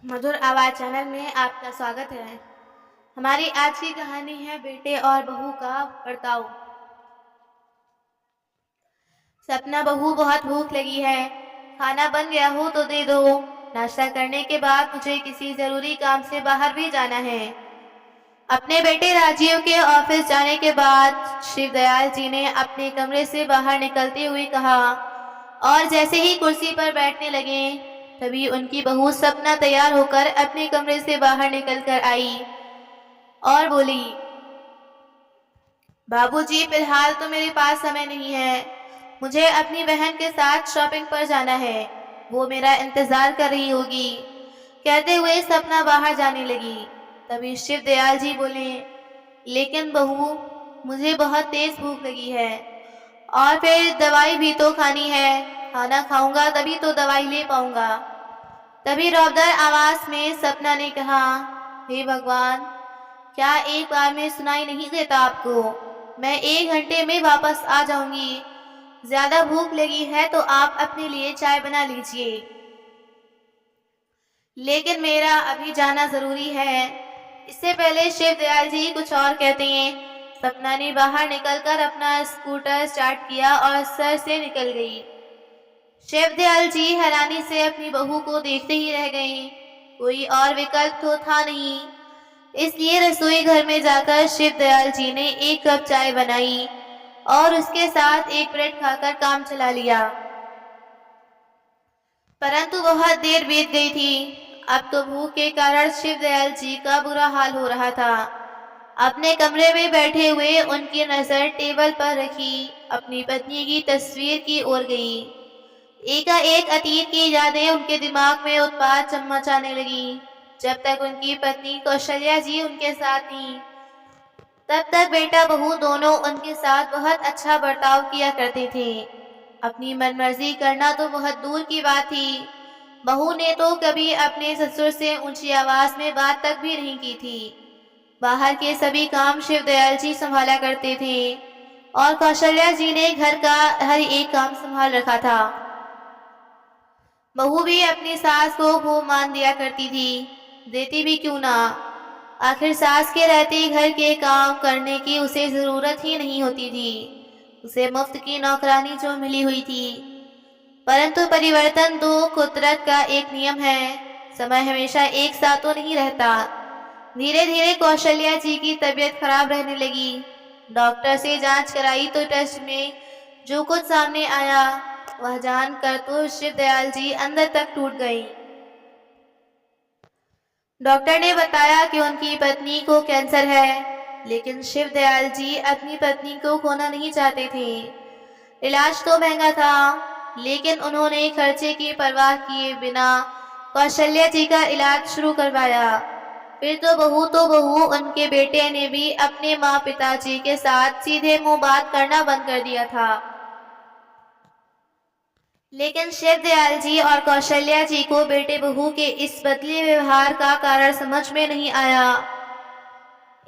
मधुर आवाज़ चैनल में आपका स्वागत है। हमारी आज की कहानी है बेटे और बहू का बर्ताव। सपना, बहू बहुत भूख लगी है, खाना बन गया हो तो दे दो। नाश्ता करने के बाद मुझे किसी ज़रूरी काम से बाहर भी जाना है। अपने बेटे राजीव के ऑफिस जाने के बाद शिवदयाल जी ने अपने कमरे से बाहर निकलते हुए कहा, और जैसे ही कुर्सी पर बैठने लगे तभी उनकी बहू सपना तैयार होकर अपने कमरे से बाहर निकल कर आई और बोली, बाबूजी फिलहाल तो मेरे पास समय नहीं है, मुझे अपनी बहन के साथ शॉपिंग पर जाना है, वो मेरा इंतजार कर रही होगी। कहते हुए सपना बाहर जाने लगी। तभी शिवदयाल जी बोले, लेकिन बहू, मुझे बहुत तेज भूख लगी है और फिर दवाई भी तो खानी है, खाना खाऊंगा तभी तो दवाई ले पाऊंगा। तभी रौदर आवाज में सपना ने कहा, हे भगवान, क्या एक बार में सुनाई नहीं देता आपको? मैं 1 घंटे में वापस आ जाऊंगी। ज्यादा भूख लगी है तो आप अपने लिए चाय बना लीजिए, लेकिन मेरा अभी जाना जरूरी है। इससे पहले शिवदयाल जी कुछ और कहते हैं, सपना ने बाहर निकलकर अपना स्कूटर स्टार्ट किया और सर से निकल गई। शिवदयाल जी हैरानी से अपनी बहू को देखते ही रह गए। कोई और विकल्प तो था नहीं, इसलिए रसोई घर में जाकर शिवदयाल जी ने 1 कप चाय बनाई और उसके साथ एक ब्रेड खाकर काम चला लिया। परंतु बहुत देर बीत गई थी। अब तो भूख के कारण शिवदयाल जी का बुरा हाल हो रहा था। अपने कमरे में बैठे हुए उनकी नजर टेबल पर रखी अपनी पत्नी की तस्वीर की ओर गई। एकाएक अतीत की यादें उनके दिमाग में उत्पात मचाने लगी। जब तक उनकी पत्नी कौशल्या जी उनके साथ थी, तब तक बेटा बहू दोनों उनके साथ बहुत अच्छा बर्ताव किया करते थे। अपनी मनमर्जी करना तो बहुत दूर की बात थी, बहू ने तो कभी अपने ससुर से ऊंची आवाज में बात तक भी नहीं की थी। बाहर के सभी काम शिवदयाल जी संभाला करते थे और कौशल्या जी ने घर का हर एक काम संभाल रखा था। बहू भी अपनी सास को खूब मान दिया करती थी, देती भी क्यों ना। आखिर सास के रहते घर के काम करने की उसे जरूरत ही नहीं होती थी, उसे मुफ्त की नौकरानी जो मिली हुई थी। परंतु परिवर्तन तो कुदरत का एक नियम है, समय हमेशा एक साथ तो नहीं रहता। धीरे धीरे कौशल्या जी की तबीयत खराब रहने लगी। डॉक्टर से जांच कराई तो टेस्ट में जो कुछ सामने आया वह जानकर तो शिवदयाल जी अंदर तक टूट गई। डॉक्टर ने बताया कि उनकी पत्नी को कैंसर है, लेकिन शिवदयाल जी अपनी पत्नी को खोना नहीं चाहते थे। इलाज तो महंगा था, लेकिन उन्होंने खर्चे की परवाह किए बिना कौशल्या जी का इलाज शुरू करवाया। फिर तो बहू उनके बेटे ने भी अपने माँ पिताजी के साथ सीधे मुंह बात करना बंद कर दिया था। लेकिन शिवदयाल जी और कौशल्या जी को बेटे बहू के इस बदले व्यवहार का कारण समझ में नहीं आया।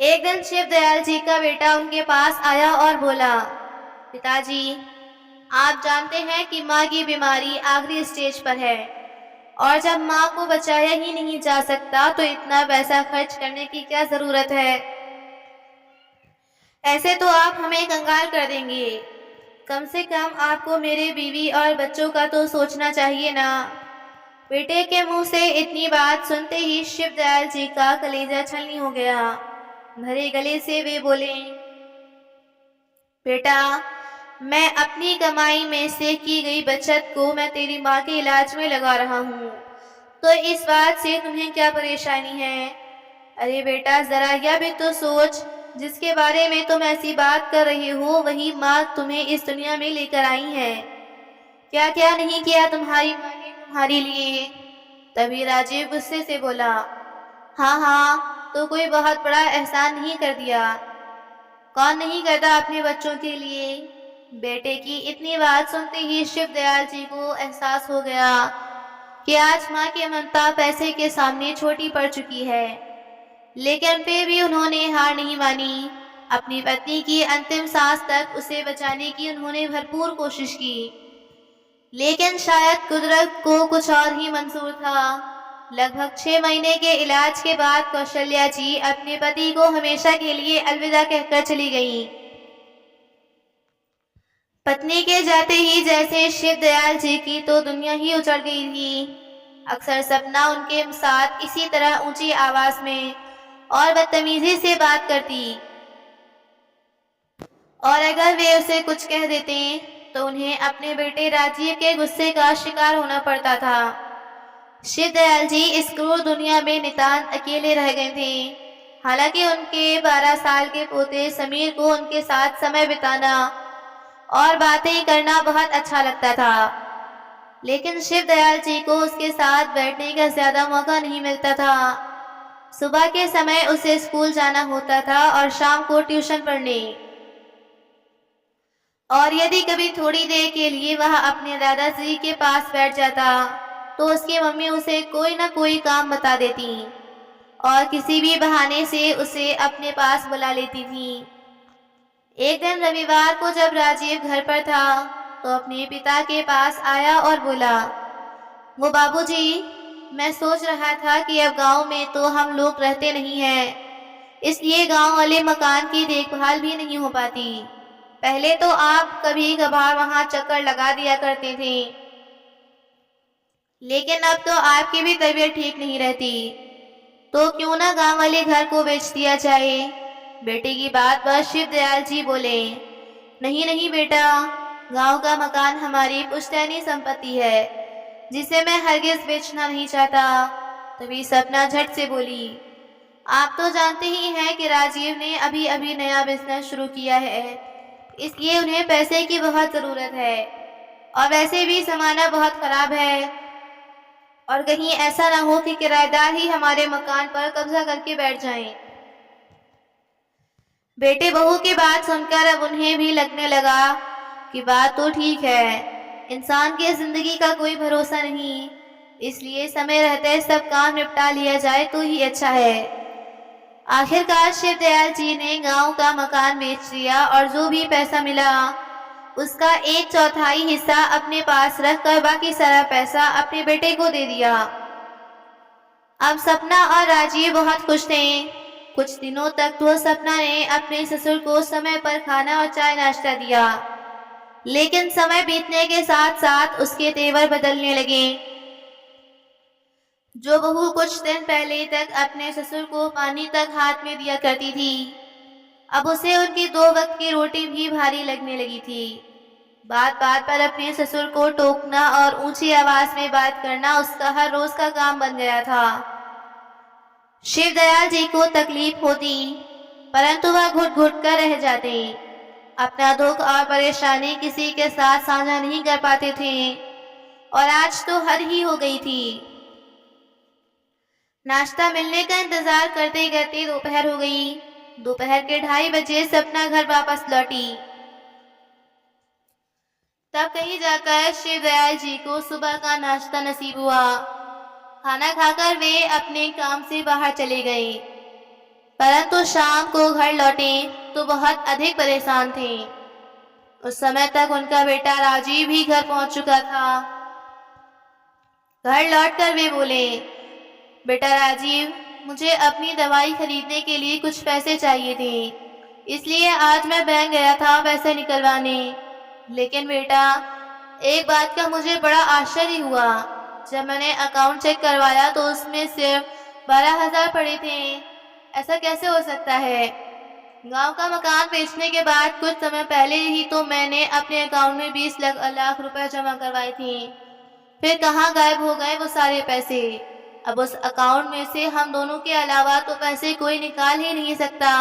एक दिन शिवदयाल जी का बेटा उनके पास आया और बोला, पिताजी, आप जानते हैं कि माँ की बीमारी आखिरी स्टेज पर है और जब माँ को बचाया ही नहीं जा सकता तो इतना पैसा खर्च करने की क्या जरूरत है। ऐसे तो आप हमें कंगाल कर देंगे। कम से कम आपको मेरे बीवी और बच्चों का तो सोचना चाहिए ना। बेटे के मुंह से इतनी बात सुनते ही शिवदयाल जी का कलेजा छलनी हो गया। भरे गले से वे बोले, बेटा, मैं अपनी कमाई में से की गई बचत को मैं तेरी माँ के इलाज में लगा रहा हूँ, तो इस बात से तुम्हें क्या परेशानी है? अरे बेटा, जरा यह भी तो सोच, जिसके बारे में तुम ऐसी बात कर रही हो वही माँ तुम्हें इस दुनिया में लेकर आई है। क्या क्या नहीं किया तुम्हारी माँ ने तुम्हारे लिए। तभी राजीव गुस्से से बोला, हाँ हाँ, तो कोई बहुत बड़ा एहसान नहीं कर दिया। कौन नहीं करता अपने बच्चों के लिए। बेटे की इतनी बात सुनते ही शिवदयाल जी को एहसास हो गया कि आज माँ की ममता पैसे के सामने छोटी पड़ चुकी है। लेकिन फिर भी उन्होंने हार नहीं मानी। अपनी पत्नी की अंतिम सांस तक उसे बचाने की उन्होंने भरपूर कोशिश की, लेकिन शायद कुदरत को कुछ और ही मंजूर था। लगभग 6 महीने के इलाज के बाद कौशल्या जी अपने पति को हमेशा के लिए अलविदा कहकर चली गईं। पत्नी के जाते ही जैसे शिव दयाल जी की तो दुनिया ही उजड़ गई थी। अक्सर सपना उनके साथ इसी तरह ऊंची आवाज में और बदतमीजी से बात करती, और अगर वे उसे कुछ कह देते तो उन्हें अपने बेटे राजीव के गुस्से का शिकार होना पड़ता था। शिव दयाल जी इस क्रूर दुनिया में नितांत अकेले रह गए थे। हालांकि उनके 12 साल के पोते समीर को उनके साथ समय बिताना और बातें करना बहुत अच्छा लगता था, लेकिन शिव दयाल जी को उसके साथ बैठने का ज्यादा मौका नहीं मिलता था। सुबह के समय उसे स्कूल जाना होता था और शाम को ट्यूशन पढ़ने, और यदि कभी थोड़ी देर के लिए वह अपने दादाजी के पास बैठ जाता तो उसकी मम्मी उसे कोई ना कोई काम बता देती और किसी भी बहाने से उसे अपने पास बुला लेती थी। एक दिन रविवार को जब राजीव घर पर था तो अपने पिता के पास आया और बोला, वो बाबूजी, मैं सोच रहा था कि अब गांव में तो हम लोग रहते नहीं हैं, इसलिए गांव वाले मकान की देखभाल भी नहीं हो पाती। पहले तो आप कभी कभार वहां चक्कर लगा दिया करते थे, लेकिन अब तो आपकी भी तबीयत ठीक नहीं रहती, तो क्यों ना गांव वाले घर को बेच दिया जाए। बेटे की बात पर शिव दयाल जी बोले, नहीं नहीं बेटा, गांव का मकान हमारी पुश्तैनी संपत्ति है जिसे मैं हरगिज बेचना नहीं चाहता। तभी सपना झट से बोली, आप तो जानते ही हैं कि राजीव ने अभी अभी नया बिजनेस शुरू किया है, इसलिए उन्हें पैसे की बहुत ज़रूरत है, और वैसे भी ज़माना बहुत ख़राब है, और कहीं ऐसा ना हो कि किराएदार ही हमारे मकान पर कब्जा करके बैठ जाएं। बेटे बहू की बात सुनकर अब उन्हें भी लगने लगा कि बात तो ठीक है, इंसान की जिंदगी का कोई भरोसा नहीं, इसलिए समय रहते सब काम निपटा लिया जाए तो ही अच्छा है। आखिरकार शिव दयाल जी ने गांव का मकान बेच दिया और जो भी पैसा मिला उसका 1/4 हिस्सा अपने पास रखकर बाकी सारा पैसा अपने बेटे को दे दिया। अब सपना और राजीव बहुत खुश थे। कुछ दिनों तक तो सपना ने अपने ससुर को समय पर खाना और चाय नाश्ता दिया, लेकिन समय बीतने के साथ साथ उसके तेवर बदलने लगे। जो बहू कुछ दिन पहले तक अपने ससुर को पानी तक हाथ में दिया करती थी, अब उसे उनकी 2 वक्त की रोटी भी भारी लगने लगी थी। बात बात पर अपने ससुर को टोकना और ऊंची आवाज में बात करना उसका हर रोज का काम बन गया था। शिव दयाल जी को तकलीफ होती, परंतु वह घुट घुट कर रह जाते। अपना दुख और परेशानी किसी के साथ साझा नहीं कर पाते थे, और आज तो हद ही हो गई थी। नाश्ता मिलने का इंतजार करते करते दोपहर हो गई। दोपहर के 2:30 बजे सपना घर वापस लौटी। तब कहीं जाकर शिव दयाल जी को सुबह का नाश्ता नसीब हुआ। खाना खाकर वे अपने काम से बाहर चले गए, परंतु शाम को घर लौटे तो बहुत अधिक परेशान थे। उस समय तक उनका बेटा राजीव भी घर पहुंच चुका था। घर लौटकर वे बोले, बेटा राजीव, मुझे अपनी दवाई खरीदने के लिए कुछ पैसे चाहिए थे, इसलिए आज मैं बैंक गया था पैसे निकलवाने। लेकिन बेटा, एक बात का मुझे बड़ा आश्चर्य हुआ। जब मैंने अकाउंट चेक करवाया तो उसमें सिर्फ 12,000 पड़े थे। ऐसा कैसे हो सकता है? गांव का मकान बेचने के बाद कुछ समय पहले ही तो मैंने अपने अकाउंट में 20 लाख रुपए जमा करवाए थे। फिर कहाँ गायब हो गए वो सारे पैसे? अब उस अकाउंट में से हम दोनों के अलावा तो पैसे कोई निकाल ही नहीं सकता।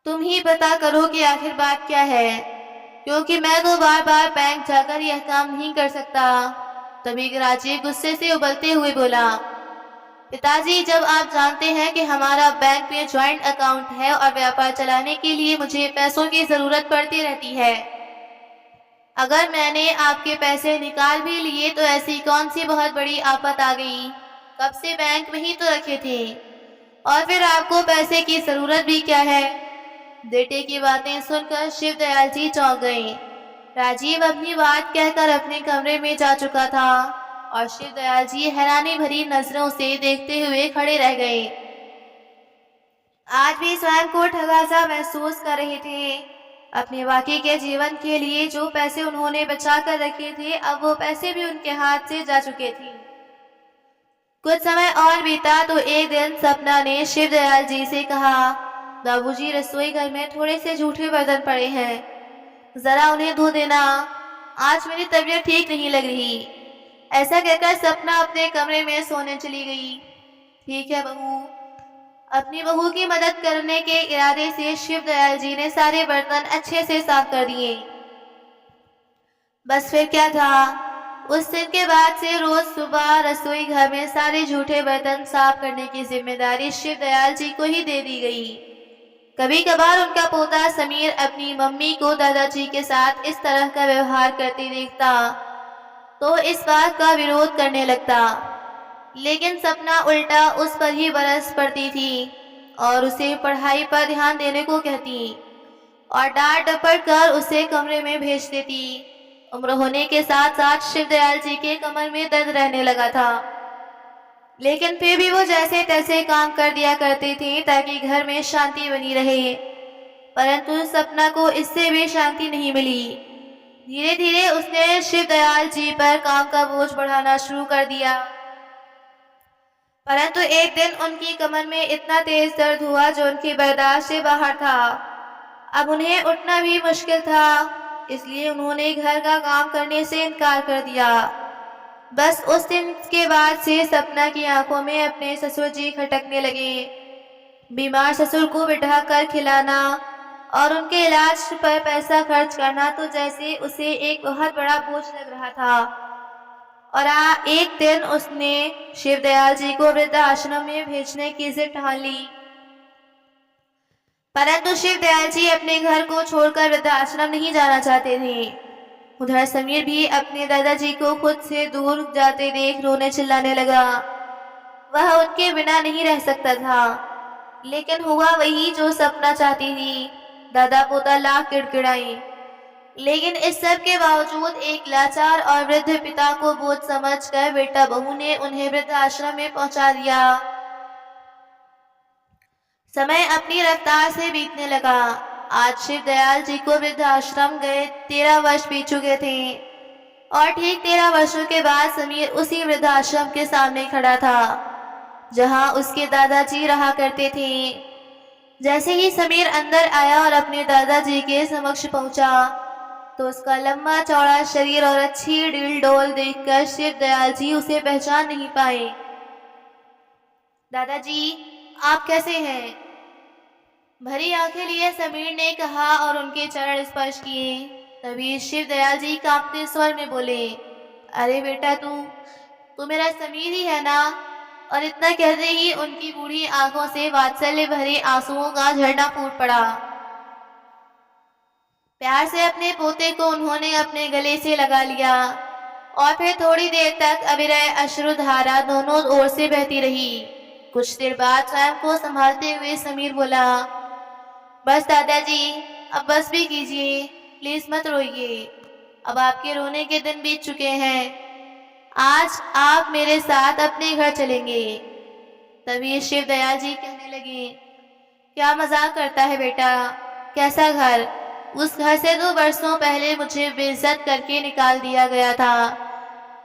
तुम ही पता करो कि आखिर बात क्या है, क्योंकि मैं तो बार बार बैंक जाकर यह काम नहीं कर सकता। तभी राजीव गुस्से से उबलते हुए बोला, पिताजी, जब आप जानते हैं कि हमारा बैंक में ज्वाइंट अकाउंट है और व्यापार चलाने के लिए मुझे पैसों की जरूरत पड़ती रहती है, अगर मैंने आपके पैसे निकाल भी लिए तो ऐसी कौन सी बहुत बड़ी आफत आ गई? कब से बैंक में ही तो रखे थे, और फिर आपको पैसे की जरूरत भी क्या है? बेटे की बातें सुनकर शिव दयाल जी चौंक गए। राजीव अपनी बात कहकर अपने कमरे में जा चुका था। और शिवदयाल जी हैरानी भरी नजरों से देखते हुए खड़े रह गए। आज भी स्वयं को ठगा सा महसूस कर रहे थे। अपने बाकी के जीवन के लिए जो पैसे उन्होंने बचा कर रखे थे, अब वो पैसे भी उनके हाथ से जा चुके थे। कुछ समय और बीता तो एक दिन सपना ने शिवदयाल जी से कहा, बाबूजी, रसोई घर में थोड़े से जूठे बर्तन पड़े हैं, जरा उन्हें धो देना, आज मेरी तबीयत ठीक नहीं लग रही। ऐसा कहकर सपना अपने कमरे में सोने चली गई। ठीक है बहू। अपनी बहू की मदद करने के इरादे से शिवदयाल जी ने सारे बर्तन अच्छे से साफ कर दिए। बस फिर क्या था, उस दिन के बाद से रोज सुबह रसोई घर में सारे झूठे बर्तन साफ करने की जिम्मेदारी शिवदयाल जी को ही दे दी गई। कभी कभार उनका पोता समीर अपनी मम्मी को दादाजी के साथ इस तरह का व्यवहार करते देखता तो इस बात का विरोध करने लगता, लेकिन सपना उल्टा उस पर ही बरस पड़ती थी और उसे पढ़ाई पर ध्यान देने को कहती और डांट डपट कर उसे कमरे में भेज देती। उम्र होने के साथ साथ शिवदयाल जी के कमर में दर्द रहने लगा था, लेकिन फिर भी वो जैसे तैसे काम कर दिया करते थे ताकि घर में शांति बनी रहे। परंतु सपना को इससे भी शांति नहीं मिली। धीरे धीरे उसने शिवदयाल जी पर काम का बोझ बढ़ाना शुरू कर दिया। परंतु एक दिन उनकी कमर में इतना तेज दर्द हुआ जो उनकी बर्दाश्त से बाहर था। अब उन्हें उठना भी मुश्किल था, इसलिए उन्होंने घर का काम करने से इनकार कर दिया। बस उस दिन के बाद से सपना की आंखों में अपने ससुर जी खटकने लगे। बीमार ससुर को बिठाकर खिलाना और उनके इलाज पर पैसा खर्च करना तो जैसे उसे एक बहुत बड़ा बोझ लग रहा था। और एक दिन उसने शिवदयाल जी को वृद्धाश्रम में भेजने की जिद ठान ली। परंतु शिवदयाल जी अपने घर को छोड़कर वृद्धाश्रम नहीं जाना चाहते थे। उधर समीर भी अपने दादाजी को खुद से दूर जाते देख रोने चिल्लाने लगा। वह उनके बिना नहीं रह सकता था, लेकिन हुआ वही जो सपना चाहती थी। दादा पोता लाख किड़किड़ाए, लेकिन इस सब के बावजूद एक लाचार और वृद्ध पिता को बोझ समझकर बेटा बहू ने उन्हें वृद्धाश्रम में पहुंचा दिया। समय अपनी रफ्तार से बीतने लगा। आज शिवदयाल जी को वृद्धाश्रम गए 13 वर्ष बीत चुके थे और ठीक 13 वर्षों के बाद समीर उसी वृद्धाश्रम के सामने खड़ा था जहां उसके दादाजी रहा करते थे। जैसे ही समीर अंदर आया और अपने दादाजी के समक्ष पहुंचा तो उसका लंबा चौड़ा शरीर और अच्छी डील डोल देखकर शिवदयाल जी उसे पहचान नहीं पाए। दादाजी, आप कैसे हैं? भरी आंखें लिए समीर ने कहा और उनके चरण स्पर्श किए। तभी शिवदयाल जी कांपते स्वर में बोले, अरे बेटा, तू मेरा समीर ही है ना? और इतना कहते ही उनकी बूढ़ी आंखों से वात्सल्य भरे आंसुओं का झरना फूट पड़ा। प्यार से अपने पोते को उन्होंने अपने गले से लगा लिया और फिर थोड़ी देर तक अविरय अश्रुधारा दोनों ओर से बहती रही। कुछ देर बाद स्वयं को संभालते हुए समीर बोला, बस दादाजी, अब बस भी कीजिए, प्लीज मत रोइए। अब आपके रोने के दिन बीत चुके हैं। आज आप मेरे साथ अपने घर चलेंगे। तभी शिवदयाल जी कहने लगे, क्या मजाक करता है बेटा? कैसा घर? उस घर से 2 वर्षों पहले मुझे बेइज्जत करके निकाल दिया गया था।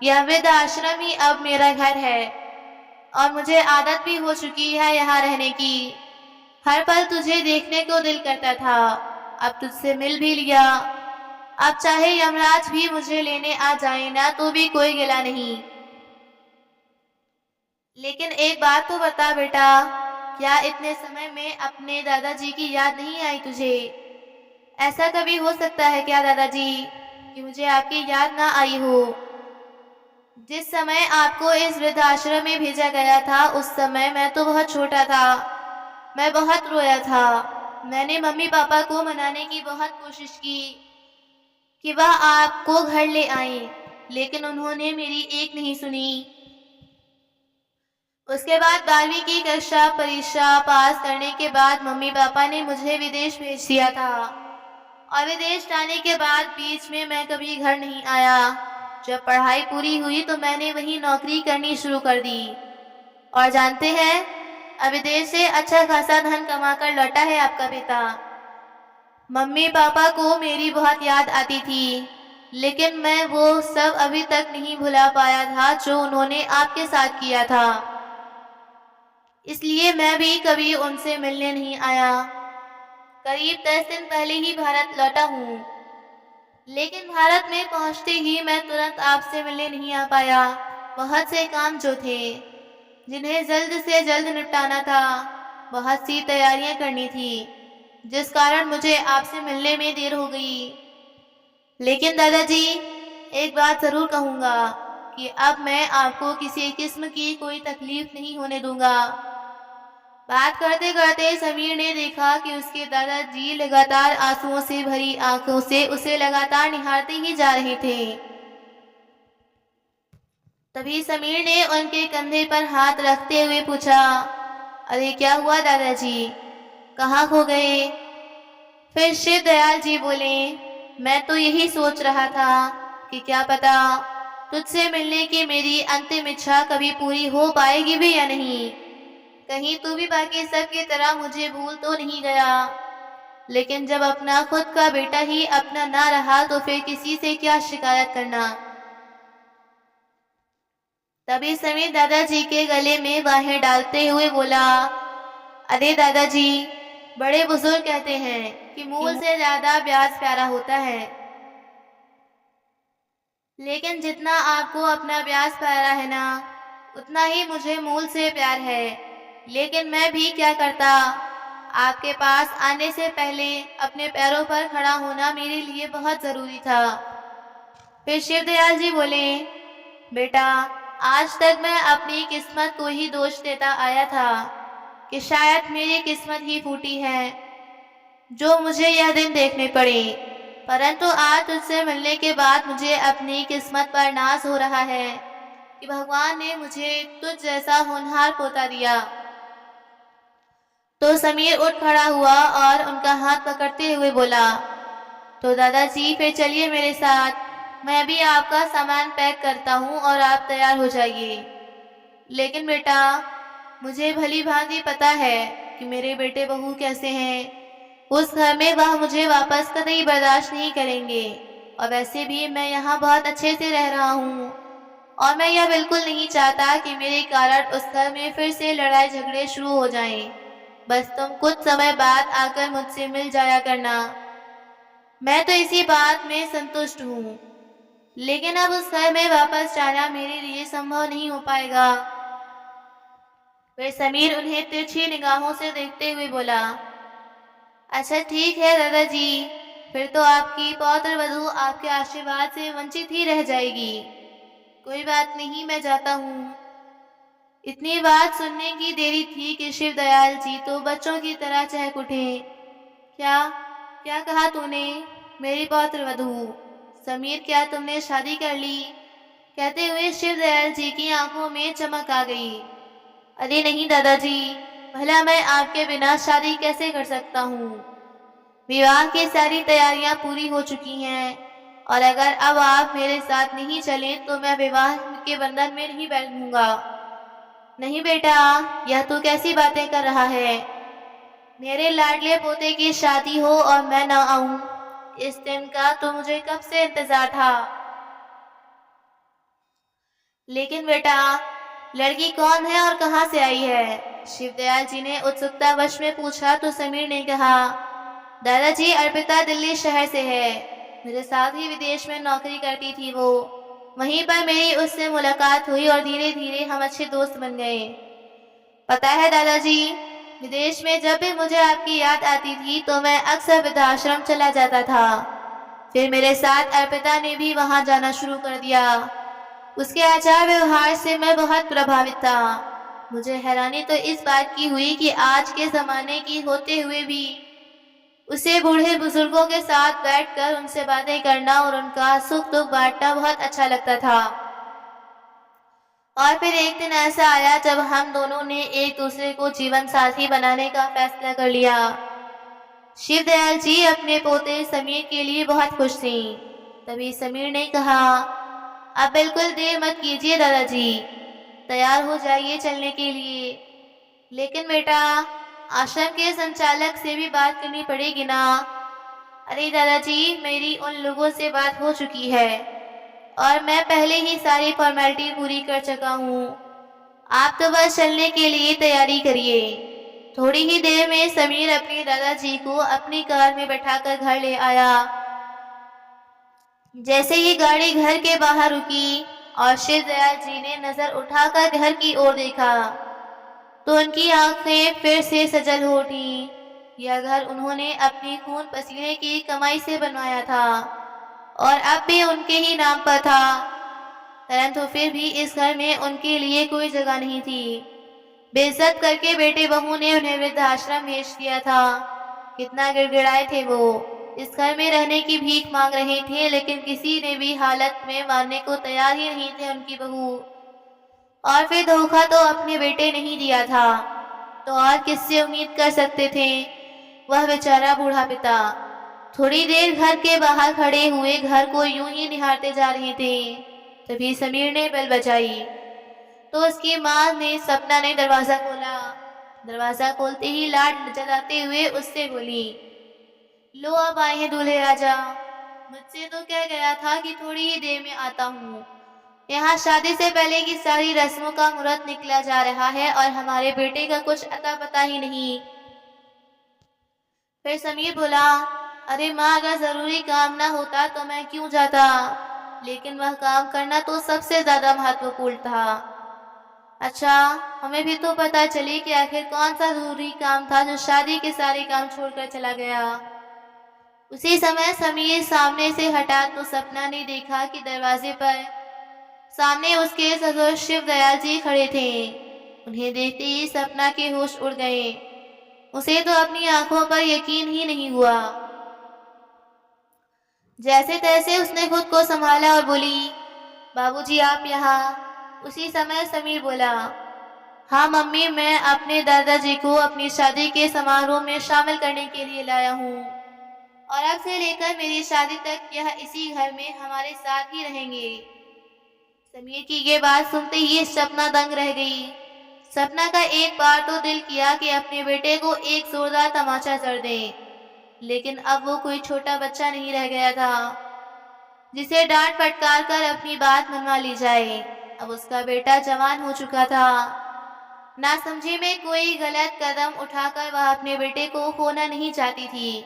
यह वृद्धाश्रम ही अब मेरा घर है और मुझे आदत भी हो चुकी है यहाँ रहने की। हर पल तुझे देखने को दिल करता था, अब तुझसे मिल भी लिया। अब चाहे यमराज भी मुझे लेने आ जाए ना तो भी कोई गिला नहीं। लेकिन एक बात तो बता बेटा, क्या इतने समय में अपने दादाजी की याद नहीं आई तुझे? ऐसा कभी हो सकता है क्या दादाजी कि मुझे आपकी याद ना आई हो? जिस समय आपको इस वृद्धाश्रम में भेजा गया था उस समय मैं तो बहुत छोटा था। मैं बहुत रोया था। मैंने मम्मी पापा को मनाने की बहुत कोशिश की कि वह आपको घर ले आए, लेकिन उन्होंने मेरी एक नहीं सुनी। उसके बाद 12वीं की कक्षा परीक्षा पास करने के बाद मम्मी पापा ने मुझे विदेश भेज दिया था और विदेश जाने के बाद बीच में मैं कभी घर नहीं आया। जब पढ़ाई पूरी हुई तो मैंने वहीं नौकरी करनी शुरू कर दी। और जानते हैं, अब विदेश से अच्छा खासा धन कमाकर लौटा है आपका पिता। मम्मी पापा को मेरी बहुत याद आती थी, लेकिन मैं वो सब अभी तक नहीं भुला पाया था जो उन्होंने आपके साथ किया था। इसलिए मैं भी कभी उनसे मिलने नहीं आया। करीब 10 दिन पहले ही भारत लौटा हूँ, लेकिन भारत में पहुँचते ही मैं तुरंत आपसे मिलने नहीं आ पाया। बहुत से काम जो थे, जिन्हें जल्द से जल्द निपटाना था, बहुत सी तैयारियां करनी थी, जिस कारण मुझे आपसे मिलने में देर हो गई। लेकिन दादाजी, एक बात ज़रूर कहूँगा कि अब मैं आपको किसी किस्म की कोई तकलीफ नहीं होने दूंगा। बात करते करते समीर ने देखा कि उसके दादाजी लगातार आंसुओं से भरी आंखों से उसे लगातार निहारते ही जा रहे थे। तभी समीर ने उनके कंधे पर हाथ रखते हुए पूछा, अरे क्या हुआ दादाजी, कहाँ खो गए? फिर शिव दयाल जी बोले, मैं तो यही सोच रहा था कि क्या पता तुझसे मिलने की मेरी अंतिम इच्छा कभी पूरी हो पाएगी भी या नहीं। कहीं तू भी बाकी सब की तरह मुझे भूल तो नहीं गया। लेकिन जब अपना खुद का बेटा ही अपना ना रहा तो फिर किसी से क्या शिकायत करना। तभी समीर दादाजी के गले में बाहें डालते हुए बोला, अरे दादाजी, बड़े बुजुर्ग कहते हैं कि मूल से ज्यादा ब्याज प्यारा होता है। लेकिन जितना आपको अपना ब्याज प्यारा है ना, उतना ही मुझे मूल से प्यार है। लेकिन मैं भी क्या करता, आपके पास आने से पहले अपने पैरों पर खड़ा होना मेरे लिए बहुत जरूरी था। फिर शिवदयाल जी बोले, बेटा, आज तक मैं अपनी किस्मत को ही दोष देता आया था कि शायद मेरी किस्मत ही फूटी है जो मुझे यह दिन देखने पड़े। परंतु आज तुझसे मिलने के बाद मुझे अपनी किस्मत पर नाज हो रहा है कि भगवान ने मुझे तुझ जैसा होनहार पोता दिया। तो समीर उठ खड़ा हुआ और उनका हाथ पकड़ते हुए बोला, तो दादाजी फिर चलिए मेरे साथ, मैं भी आपका सामान पैक करता हूँ और आप तैयार हो जाइए। लेकिन बेटा, मुझे भली भांति पता है कि मेरे बेटे बहू कैसे हैं। उस घर में वह मुझे वापस कतई बर्दाश्त नहीं करेंगे। और वैसे भी मैं यहाँ बहुत अच्छे से रह रहा हूँ और मैं यह बिल्कुल नहीं चाहता कि मेरे कारण उस घर में फिर से लड़ाई झगड़े शुरू हो जाएं। बस तुम कुछ समय बाद आकर मुझसे मिल जाया करना। मैं तो इसी बात में संतुष्ट हूँ। लेकिन अब उस घर में वापस जाना मेरे लिए संभव नहीं हो पाएगा। फिर समीर उन्हें तिरछी निगाहों से देखते हुए बोला, अच्छा ठीक है दादाजी, फिर तो आपकी पौत्र वधू आपके आशीर्वाद से वंचित ही रह जाएगी। कोई बात नहीं, मैं जाता हूँ। इतनी बात सुनने की देरी थी कि शिवदयाल जी तो बच्चों की तरह चहक उठे। क्या क्या कहा तूने? मेरी पौत्र वधू? समीर, क्या तुमने शादी कर ली? कहते हुए शिवदयाल जी की आंखों में चमक आ गई। अरे नहीं दादाजी, भला मैं आपके बिना शादी कैसे कर सकता हूँ? विवाह की सारी तैयारियां पूरी हो चुकी हैं और अगर अब आप मेरे साथ नहीं चले तो मैं विवाह के बंधन में नहीं बैठूंगा। नहीं बेटा, यह तू कैसी बातें कर रहा है? मेरे लाडले पोते की शादी हो और मैं ना आऊं, इस दिन का तो मुझे कब से इंतजार था। लेकिन बेटा, लड़की कौन है और कहां से आई है? शिवदयाल जी ने उत्सुकता वश में पूछा तो समीर ने कहा, दादाजी, अर्पिता दिल्ली शहर से है। मेरे साथ ही विदेश में नौकरी करती थी वो। वहीं पर मेरी उससे मुलाकात हुई और धीरे धीरे हम अच्छे दोस्त बन गए। पता है दादाजी, विदेश में जब भी मुझे आपकी याद आती थी तो मैं अक्सर वृद्धाश्रम चला जाता था। फिर मेरे साथ अर्पिता ने भी वहां जाना शुरू कर दिया। उसके आचार व्यवहार से मैं बहुत प्रभावित था। मुझे हैरानी तो इस बात की हुई कि आज के जमाने की होते हुए भी उसे बूढ़े बुजुर्गों के साथ बैठकर उनसे बातें करना और उनका सुख दुख बांटना बहुत अच्छा लगता था। और फिर एक दिन ऐसा आया जब हम दोनों ने एक दूसरे को जीवन साथी बनाने का फैसला कर लिया। शिवदयाल जी अपने पोते समीर के लिए बहुत खुश थीं। तभी समीर ने कहा, अब बिल्कुल देर मत कीजिए दादाजी, तैयार हो जाइए चलने के लिए। लेकिन बेटा, आश्रम के संचालक से भी बात करनी पड़ेगी ना। अरे दादाजी, मेरी उन लोगों से बात हो चुकी है और मैं पहले ही सारी फॉर्मेलिटी पूरी कर चुका हूँ। आप तो बस चलने के लिए तैयारी करिए। थोड़ी ही देर में समीर अपने दादाजी को अपनी कार में बैठाकर घर ले आया। जैसे ही गाड़ी घर के बाहर रुकी और शिवदयाल जी ने नजर उठाकर घर की ओर देखा तो उनकी आंखें फिर से सजल हो उठी। यह घर उन्होंने अपनी खून पसीने की कमाई से बनवाया था और अब भी उनके ही नाम पर था, परंतु फिर भी इस घर में उनके लिए कोई जगह नहीं थी। बेइज्जत करके बेटे बहू ने उन्हें वृद्धाश्रम भेज दिया था। कितना गिड़गिड़ाए थे वो, इस घर में रहने की भीख मांग रहे थे, लेकिन किसी ने भी हालत में मानने को तैयार ही नहीं थे उनकी बहू। और फिर धोखा तो अपने बेटे ने ही दिया था, तो और किससे उम्मीद कर सकते थे। वह बेचारा बूढ़ा पिता थोड़ी देर घर के बाहर खड़े हुए घर को यूं ही निहारते जा रहे थे। तभी समीर ने बेल बजाई तो उसकी माँ ने सपना ने दरवाजा खोला। दरवाजा खोलते ही लाड जलाते हुए उससे बोली, लो अब आए हैं दूल्हे राजा। मुझसे तो कह गया था कि थोड़ी ही देर में आता हूँ। यहाँ शादी से पहले की सारी रस्मों का मुहूर्त निकला जा रहा है और हमारे बेटे का कुछ अता पता ही नहीं। फिर समीर बोला, अरे माँ, अगर जरूरी काम ना होता तो मैं क्यों जाता, लेकिन वह काम करना तो सबसे ज्यादा महत्वपूर्ण था। अच्छा, हमें भी तो पता चले कि आखिर कौन सा जरूरी काम था जो शादी के सारे काम छोड़कर चला गया। उसी समय समीर सामने से हटा तो सपना ने देखा कि दरवाजे पर सामने उसके ससुर शिवदयाल जी खड़े थे। उन्हें देखते ही सपना के होश उड़ गए। उसे तो अपनी आंखों पर यकीन ही नहीं हुआ। जैसे तैसे उसने खुद को संभाला और बोली, बाबूजी आप यहाँ। उसी समय समीर बोला, हाँ मम्मी, मैं अपने दादाजी को अपनी शादी के समारोह में शामिल करने के लिए लाया हूँ और अब से लेकर मेरी शादी तक यह इसी घर में हमारे साथ ही रहेंगे। समीर की ये बात सुनते ही सपना दंग रह गई। सपना का एक बार तो दिल किया कि अपने बेटे को एक जोरदार तमाचा जड़ दे, लेकिन अब वो कोई छोटा बच्चा नहीं रह गया था जिसे डांट फटकार कर अपनी बात मनवा ली जाए। अब उसका बेटा जवान हो चुका था। नासमझी में कोई गलत कदम उठाकर वह अपने बेटे को खोना नहीं चाहती थी,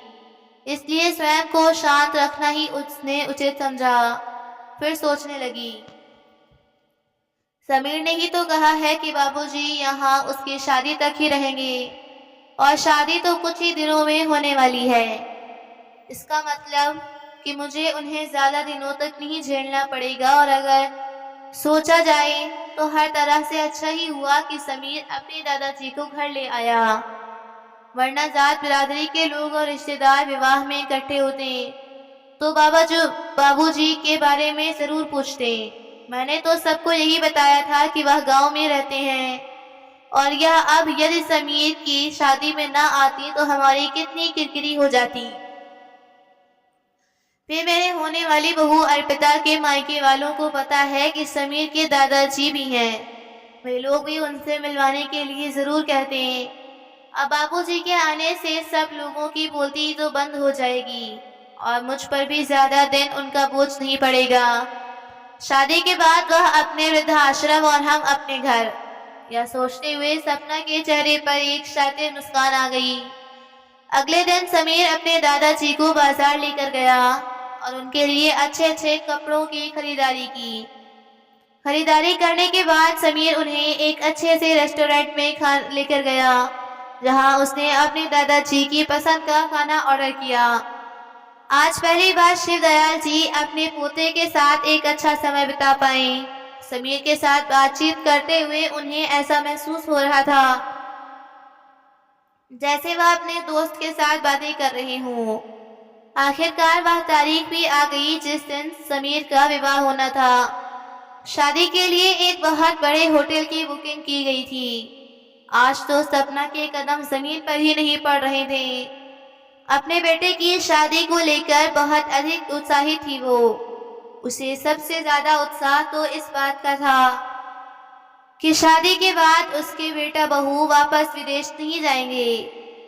इसलिए स्वयं को शांत रखना ही उसने उचित समझा। फिर सोचने लगी, समीर ने ही तो कहा है कि बाबूजी यहाँ उसकी शादी तक ही रहेंगे और शादी तो कुछ ही दिनों में होने वाली है। इसका मतलब कि मुझे उन्हें ज्यादा दिनों तक नहीं झेलना पड़ेगा। और अगर सोचा जाए तो हर तरह से अच्छा ही हुआ कि समीर अपने दादाजी को घर ले आया, वरना जात बिरादरी के लोग और रिश्तेदार विवाह में इकट्ठे होते तो बाबूजी के बारे में जरूर पूछते। मैंने तो सबको यही बताया था कि वह गांव में रहते हैं और यह अब यदि समीर की शादी में ना आती तो हमारी कितनी किरकिरी हो जाती। फिर मेरे होने वाली बहू अर्पिता के मायके वालों को पता है कि समीर के दादाजी भी हैं। वे लोग भी उनसे मिलवाने के लिए जरूर कहते हैं। अब बाबूजी के आने से सब लोगों की बोलती तो बंद हो जाएगी और मुझ पर भी ज्यादा दिन उनका बोझ नहीं पड़ेगा। शादी के बाद वह अपने वृद्धाश्रम और हम अपने घर। यह सोचते हुए सपना के चेहरे पर एक शातिर मुस्कान आ गई। अगले दिन समीर अपने दादाजी को बाजार लेकर गया और उनके लिए अच्छे अच्छे कपड़ों की खरीदारी की। खरीदारी करने के बाद समीर उन्हें एक अच्छे से रेस्टोरेंट में लेकर गया, जहां उसने अपने दादाजी की पसंद का खाना ऑर्डर किया। आज पहली बार शिवदयाल जी अपने पोते के साथ एक अच्छा समय बिता पाए। समीर के साथ बातचीत करते हुए उन्हें ऐसा महसूस हो रहा था जैसे वह अपने दोस्त के साथ बातें कर रहे हों। आखिरकार वह तारीख भी आ गई जिस दिन समीर का विवाह होना था। शादी के लिए एक बहुत बड़े होटल की बुकिंग की गई थी। आज तो सपना के कदम जमीन पर ही नहीं पड़ रहे थे। अपने बेटे की शादी को लेकर बहुत अधिक उत्साहित थी वो। उसे सबसे ज्यादा उत्साह तो इस बात का था कि शादी के बाद उसके बेटा बहू वापस विदेश नहीं जाएंगे,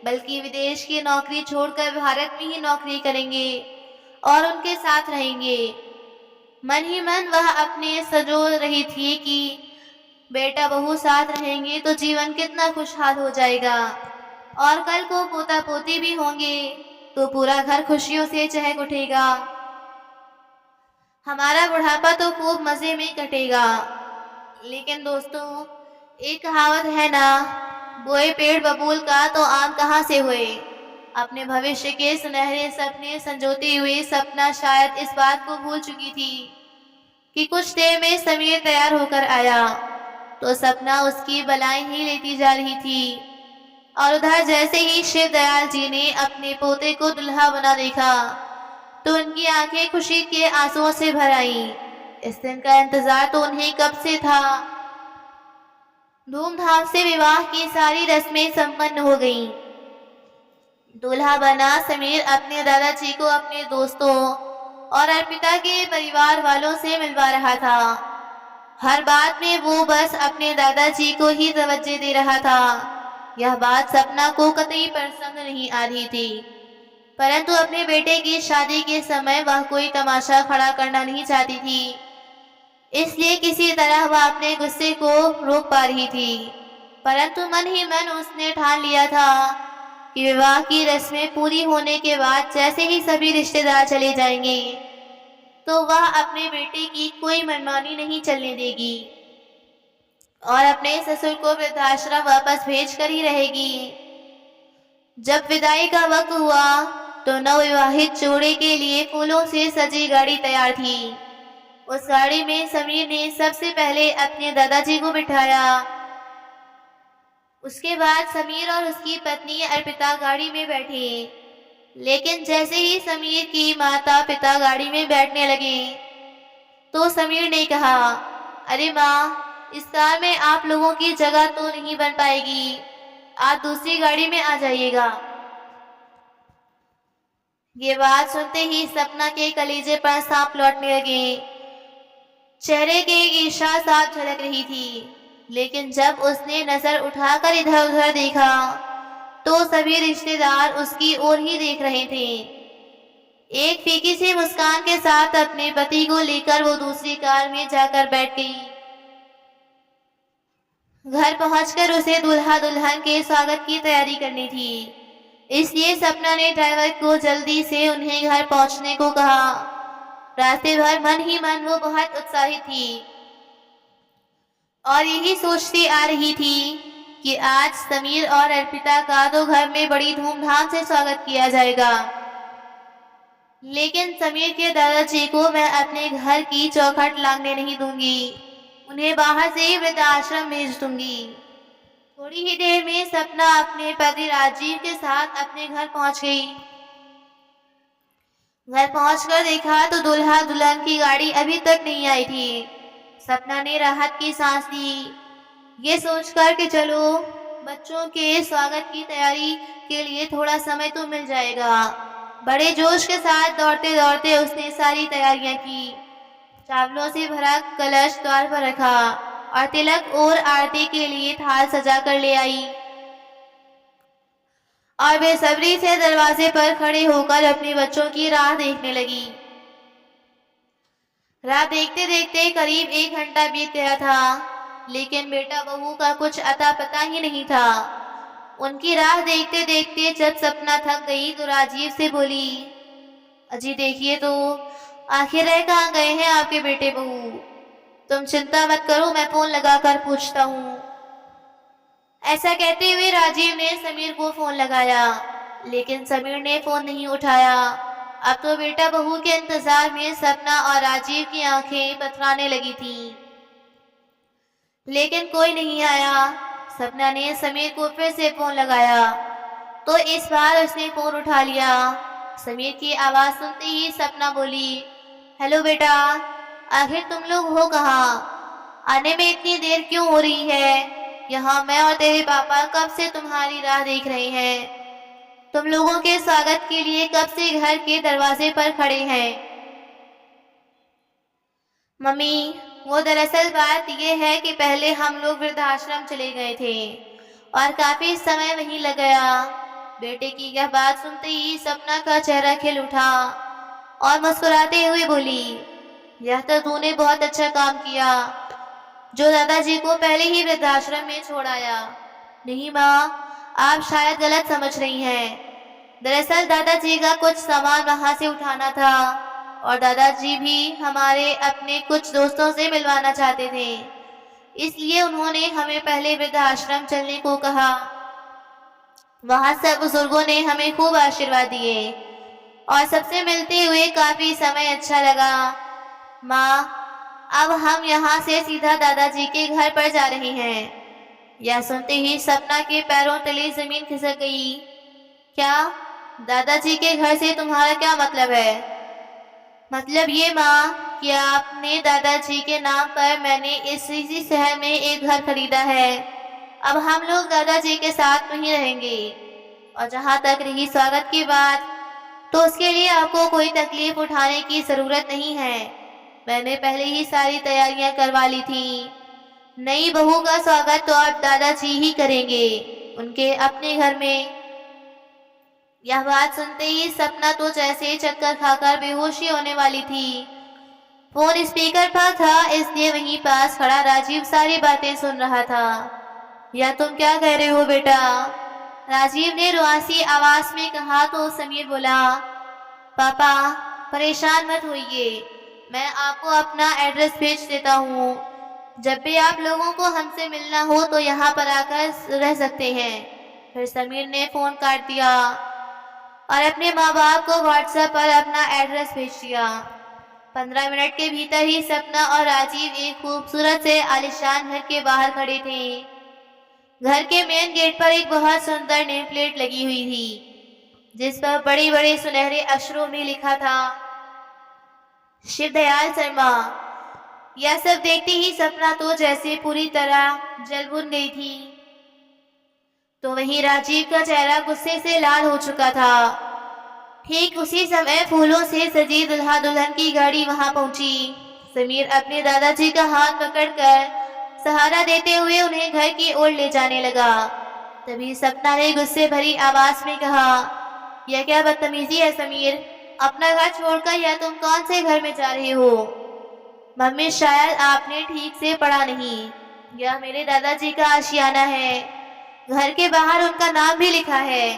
बल्कि विदेश की नौकरी छोड़कर भारत में ही नौकरी करेंगे और उनके साथ रहेंगे। मन ही मन वह अपने सजो रही थी कि बेटा बहू साथ रहेंगे तो जीवन कितना खुशहाल हो जाएगा और कल को पोता पोती भी होंगे तो पूरा घर खुशियों से चहक उठेगा। हमारा बुढ़ापा तो खूब मजे में कटेगा। लेकिन दोस्तों, एक कहावत है ना, बोए पेड़ बबूल का तो आम कहाँ से हुए। अपने भविष्य के सुनहरे सपने संजोते हुए सपना शायद इस बात को भूल चुकी थी कि कुछ देर में समीर तैयार होकर आया तो सपना उसकी बलाएं ही लेती जा रही थी। और उधर जैसे ही शिव दयाल जी ने अपने पोते को दुल्हा बना देखा तो उनकी आंखें खुशी के आंसुओं से भर आईं। इस दिन का इंतजार तो उन्हें कब से था। धूमधाम से विवाह की सारी रस्में संपन्न हो गईं। दूल्हा बना समीर अपने दादाजी को अपने दोस्तों और अर्पिता के परिवार वालों से मिलवा रहा था। हर बात में वो बस अपने दादाजी को ही तवज्जो दे रहा था। यह बात सपना को कतई पसंद नहीं आ रही थी, परंतु अपने बेटे की शादी के समय वह कोई तमाशा खड़ा करना नहीं चाहती थी, इसलिए किसी तरह वह अपने गुस्से को रोक पा रही थी। परंतु मन ही मन उसने ठान लिया था कि विवाह की रस्में पूरी होने के बाद जैसे ही सभी रिश्तेदार चले जाएंगे तो वह अपने बेटे की कोई मनमानी नहीं चलने देगी और अपने ससुर को वृद्धाश्रम वापस भेज कर ही रहेगी। जब विदाई का वक्त हुआ तो नवविवाहित जोड़े के लिए फूलों से सजी गाड़ी तैयार थी। उस गाड़ी में समीर ने सबसे पहले अपने दादाजी को बिठाया। उसके बाद समीर और उसकी पत्नी अर्पिता गाड़ी में बैठे। लेकिन जैसे ही समीर की माता पिता गाड़ी में बैठने लगे तो समीर ने कहा, अरे माँ, इस कार में आप लोगों की जगह तो नहीं बन पाएगी, आप दूसरी गाड़ी में आ जाइएगा। ये बात सुनते ही सपना के कलेजे पर सांप लौटने लगे। चेहरे के ईर्ष्या साफ झलक रही थी, लेकिन जब उसने नजर उठाकर इधर उधर देखा तो सभी रिश्तेदार उसकी ओर ही देख रहे थे। एक फीकी सी मुस्कान के साथ अपने पति को लेकर वो दूसरी कार में जाकर बैठ गई। घर पहुंचकर उसे दूल्हा दुल्हन के स्वागत की तैयारी करनी थी, इसलिए सपना ने ड्राइवर को जल्दी से उन्हें घर पहुंचने को कहा। रास्ते भर मन ही मन वो बहुत उत्साहित थी और यही सोचती आ रही थी कि आज समीर और अर्पिता का तो घर में बड़ी धूमधाम से स्वागत किया जाएगा, लेकिन समीर के दादाजी को मैं अपने घर की चौखट लांघने नहीं दूंगी, उन्हें बाहर से ही वृद्धाश्रम भेज दूंगी। थोड़ी ही देर में सपना अपने पति राजीव के साथ अपने घर पहुंच गई। घर पहुंचकर देखा तो दूल्हा दुल्हन की गाड़ी अभी तक नहीं आई थी। सपना ने राहत की सांस ली, ये सोचकर कि चलो बच्चों के स्वागत की तैयारी के लिए थोड़ा समय तो मिल जाएगा। बड़े जोश के साथ दौड़ते दौड़ते उसने सारी तैयारियां की। चावलों से भरा कलश द्वार पर रखा और तिलक और आरती के लिए थाल सजा कर ले आई और बेसब्री से दरवाजे पर खड़े होकर अपने बच्चों की राह देखने लगी। राह देखते देखते करीब 1 घंटा बीत गया था, लेकिन बेटा बहू का कुछ अता पता ही नहीं था। उनकी राह देखते देखते जब सपना थक गई तो राजीव से बोली, अजी देखिए तो आखिर रह कहाँ गए हैं आपके बेटे बहू। तुम चिंता मत करो, मैं फोन लगाकर पूछता हूँ। ऐसा कहते हुए राजीव ने समीर को फोन लगाया, लेकिन समीर ने फोन नहीं उठाया। अब तो बेटा बहू के इंतजार में सपना और राजीव की आंखें पथराने लगी थी, लेकिन कोई नहीं आया। सपना ने समीर को फिर से फोन लगाया तो इस बार उसने फोन उठा लिया। समीर की आवाज सुनते ही सपना बोली, हेलो बेटा, आखिर तुम लोग हो कहाँ? आने में इतनी देर क्यों हो रही है? यहाँ मैं और तेरे पापा कब से तुम्हारी राह देख रहे हैं। तुम लोगों के स्वागत के लिए कब से घर के दरवाजे पर खड़े हैं। मम्मी, वो दरअसल बात ये है कि पहले हम लोग वृद्धाश्रम चले गए थे और काफी समय वहीं लग गया। बेटे की यह बात सुनते ही सपना का चेहरा खिल उठा और मुस्कुराते हुए बोली, यह तो तूने बहुत अच्छा काम किया जो दादाजी को पहले ही वृद्धाश्रम में छोड़ आया। नहीं माँ, आप शायद गलत समझ रही हैं। दरअसल दादाजी का कुछ सामान वहां से उठाना था और दादाजी भी हमारे अपने कुछ दोस्तों से मिलवाना चाहते थे, इसलिए उन्होंने हमें पहले वृद्धाश्रम चलने को कहा। वहां सब बुजुर्गों ने हमें खूब आशीर्वाद दिए और सबसे मिलते हुए काफी समय अच्छा लगा। माँ, अब हम यहाँ से सीधा दादाजी के घर पर जा रहे हैं। यह सुनते ही सपना के पैरों तले जमीन खिसक गई। क्या? दादाजी के घर से तुम्हारा क्या मतलब है? मतलब ये माँ कि आपने दादाजी के नाम पर मैंने इसी शहर में एक घर खरीदा है। अब हम लोग दादाजी के साथ वहीं रहेंगे। और जहाँ तक रही स्वागत की बात, तो उसके लिए आपको कोई तकलीफ उठाने की जरूरत नहीं है। मैंने पहले ही सारी तैयारियां करवा ली थी। नई बहू का स्वागत तो आप दादाजी ही करेंगे, उनके अपने घर में। यह बात सुनते ही सपना तो जैसे चक्कर खाकर बेहोशी होने वाली थी। फोन स्पीकर पर था, इसलिए वहीं पास खड़ा राजीव सारी बातें सुन रहा था। या तुम क्या कह रहे हो बेटा? राजीव ने रुआसी आवाज में कहा तो समीर बोला, पापा परेशान मत होइए, मैं आपको अपना एड्रेस भेज देता हूँ। जब भी आप लोगों को हमसे मिलना हो तो यहाँ पर आकर रह सकते हैं। फिर समीर ने फोन काट दिया और अपने माँ बाप को व्हाट्सएप पर अपना एड्रेस भेज दिया। 15 मिनट के भीतर ही सपना और राजीव एक खूबसूरत से आलिशान घर के बाहर खड़े थे। घर के मेन गेट पर एक बहुत सुंदर नेम प्लेट लगी हुई थी, जिस पर बड़े बड़े सुनहरे अक्षरों में लिखा था, शिवदयाल शर्मा। यह सब देखते ही सपना तो जैसे पूरी तरह जल भुन गई थी। तो वहीं राजीव का चेहरा गुस्से से लाल हो चुका था। ठीक उसी समय फूलों से सजी दुल्हा दुल्हन की गाड़ी वहां पहुंची। समीर अपने दादाजी का हाथ पकड़कर सहारा देते हुए उन्हें घर की ओर ले जाने लगा। तभी सपना ने गुस्से भरी आवाज में कहा, यह क्या बदतमीजी है समीर? अपना घर छोड़कर यह तुम कौन से घर में जा रहे हो? मम्मी, शायद आपने ठीक से पढ़ा नहीं। यह मेरे दादाजी का आशियाना है, घर के बाहर उनका नाम भी लिखा है।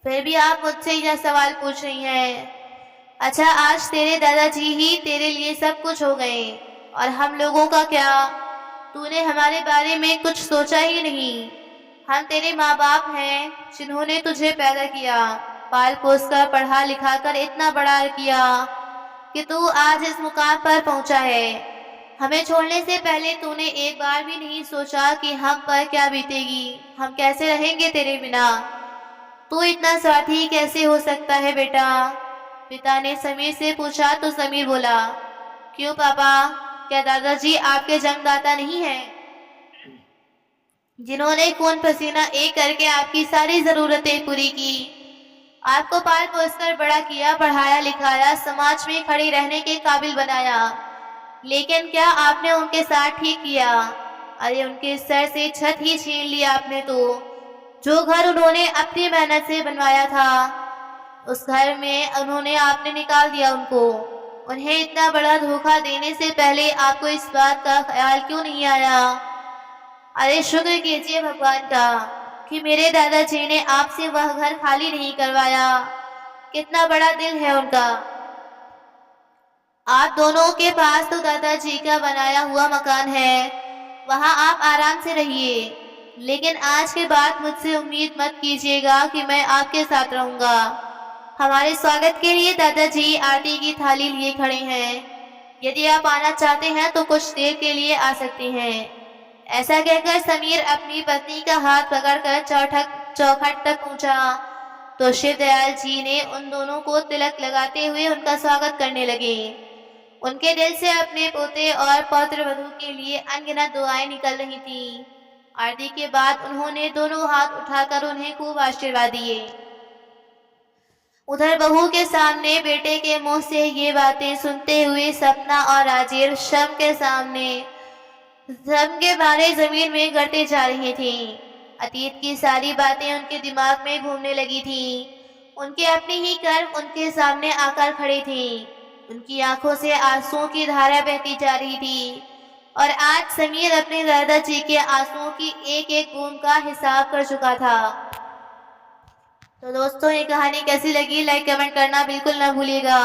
फिर भी आप मुझसे यह सवाल पूछ रही हैं। अच्छा, आज तेरे दादाजी ही तेरे लिए सब कुछ हो गए और हम लोगों का क्या? तूने हमारे बारे में कुछ सोचा ही नहीं। हम तेरे माँ बाप हैं जिन्होंने तुझे पैदा किया, पाल पोस कर पढ़ा लिखा कर इतना बड़ा किया कि तू आज इस मुकाम पर पहुंचा है। हमें छोड़ने से पहले तूने एक बार भी नहीं सोचा कि हम पर क्या बीतेगी, हम कैसे रहेंगे तेरे बिना। तू इतना स्वार्थी कैसे हो सकता है बेटा? पिता ने समीर से पूछा तो समीर बोला, क्यों पापा, क्या दादाजी आपके जन्मदाता नहीं हैं, जिन्होंने खून पसीना एक करके आपकी सारी जरूरतें पूरी की, आपको पाल पोस कर बड़ा किया, पढ़ाया लिखाया, समाज में खड़े रहने के काबिल बनाया। लेकिन क्या आपने उनके साथ ठीक किया? अरे उनके सर से छत ही छीन लिया आपने तो। जो घर उन्होंने अपनी मेहनत से बनवाया था, उस घर में उन्होंने आपने निकाल दिया उनको। उन्हें इतना बड़ा धोखा देने से पहले आपको इस बात का ख्याल क्यों नहीं आया? अरे शुक्र कीजिए भगवान का कि मेरे दादाजी ने आपसे वह घर खाली नहीं करवाया। कितना बड़ा दिल है उनका। आप दोनों के पास तो दादाजी का बनाया हुआ मकान है, वहां आप आराम से रहिए। लेकिन आज के बाद मुझसे उम्मीद मत कीजिएगा कि मैं आपके साथ रहूंगा। हमारे स्वागत के लिए दादाजी आरती की थाली लिए खड़े हैं। यदि आप आना चाहते हैं तो कुछ देर के लिए आ सकते हैं। ऐसा कहकर समीर अपनी पत्नी का हाथ पकड़कर चौखट तक पहुंचा तो शिवदयाल जी ने उन दोनों को तिलक लगाते हुए उनका स्वागत करने लगे। उनके दिल से अपने पोते और पौत्र वधू के लिए अनगिनत दुआएं निकल रही थीं। आरती के बाद उन्होंने दोनों हाथ उठाकर उन्हें खूब आशीर्वाद दिए। उधर बहू के सामने बेटे के मुंह से ये बातें सुनते हुए सपना और राजेश शम के सामने धर्म के बारे जमीन में गड़ते जा रही थी। अतीत की सारी बातें उनके दिमाग में घूमने लगी थी। उनके अपने ही कर्म उनके सामने आकर खड़े थे। उनकी आंखों से आंसुओं की धारा बहती जा रही थी और आज समीर अपने दादाजी के आंसुओं की एक एक बूंद का हिसाब कर चुका था। तो दोस्तों, ये कहानी कैसी लगी लाइक कमेंट करना बिल्कुल ना भूलिएगा।